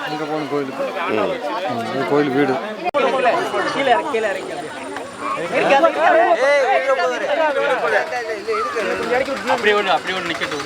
அங்கே போகணும் கோயிலுக்கு. கோயில் வீடு அப்படியே ஒன்று நிற்கட்டும்.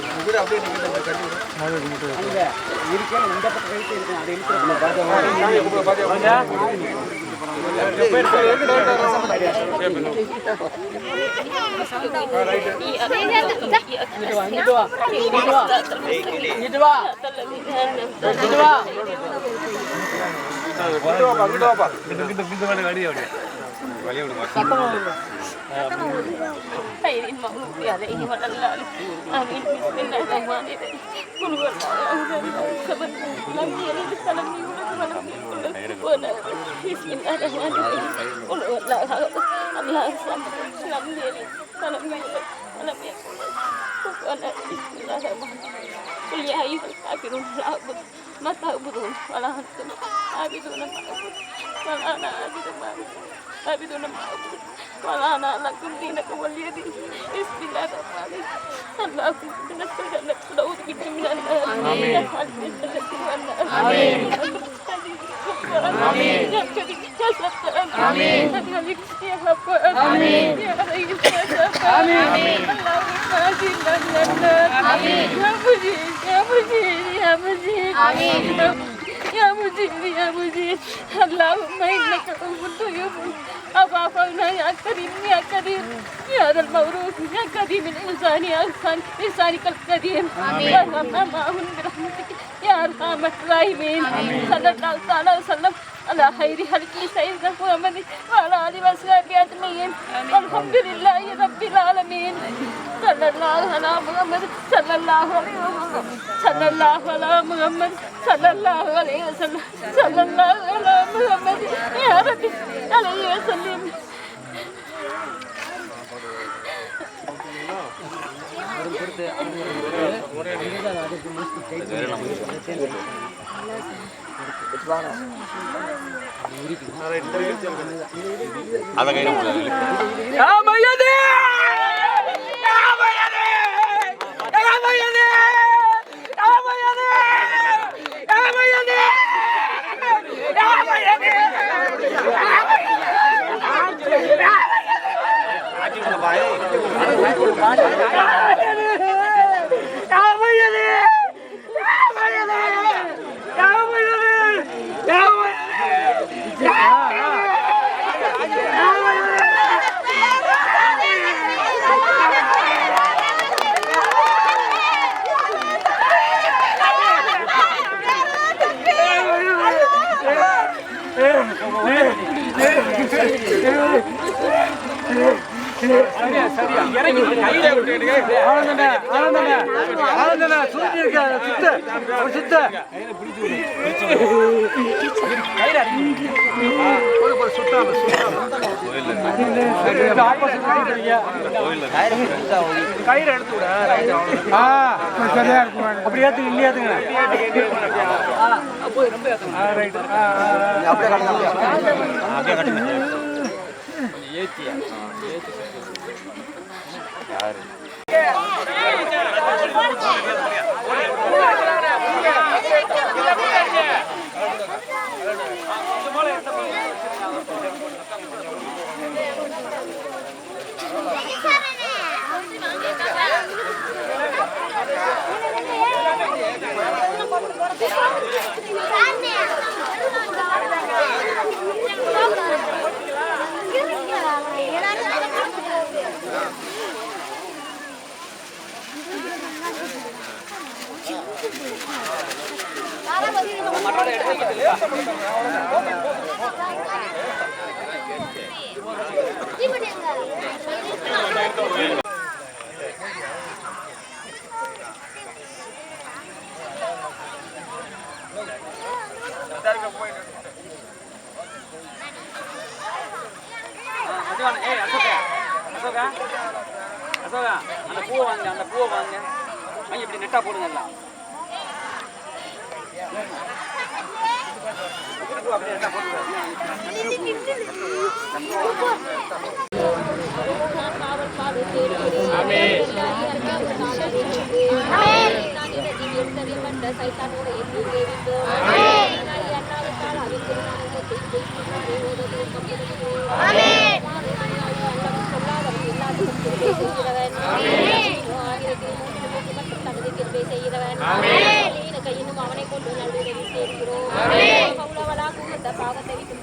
يا مجيب اللهم انك قلت يوم أضافنا يا كريم يا كريم يا ذا الموروث يا كريم الإنسان يا إنسانك الكريم وارحمنا معهم برحمتك يا أرحم الراحمين صلى الله تعالى وسلم على خير خلقه سيدنا محمد وعلى آله وصحبه أجمعين والحمد لله رب العالمين صلى الله على محمد صلى الله عليه وسلم صلى الله على محمد صلى الله عليه وسلم صلى الله على محمد يا ربي عليه وسلم. அதை கையில் அசோகா அந்த பூவை வாங்க அங்கே இப்படி நெட்டா போடுங்கல்ல அவனை கொண்டு நல்லுதவி சேர்க்கிறோம். பாவத்தை விட்டு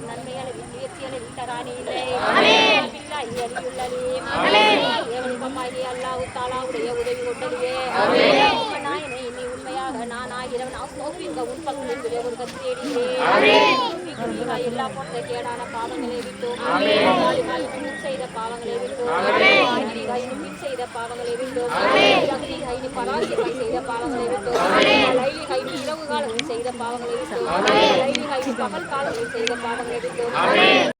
நன்மை அளவில் முயற்சி அளவில் தரானே அல்லாஹ் தாலாவுடைய உதவி கொண்டதுவே நாயனை நீ உண்மையாக நான் ஆயிரம் உன் பக்கத்தில் ஒரு கத்தேடியே எல்லா போன்ற கேடான பாவங்களை விட்டோம் செய்த பாவங்களை விட்டோம் செய்த பாவங்களை விட்டோம் பராசிரியை செய்த பாவங்களை விட்டோம் இரவு காலத்தில் செய்த பாவங்களை விட்டோம் பகல் காலத்தில் செய்த பாவங்களை விட்டோம்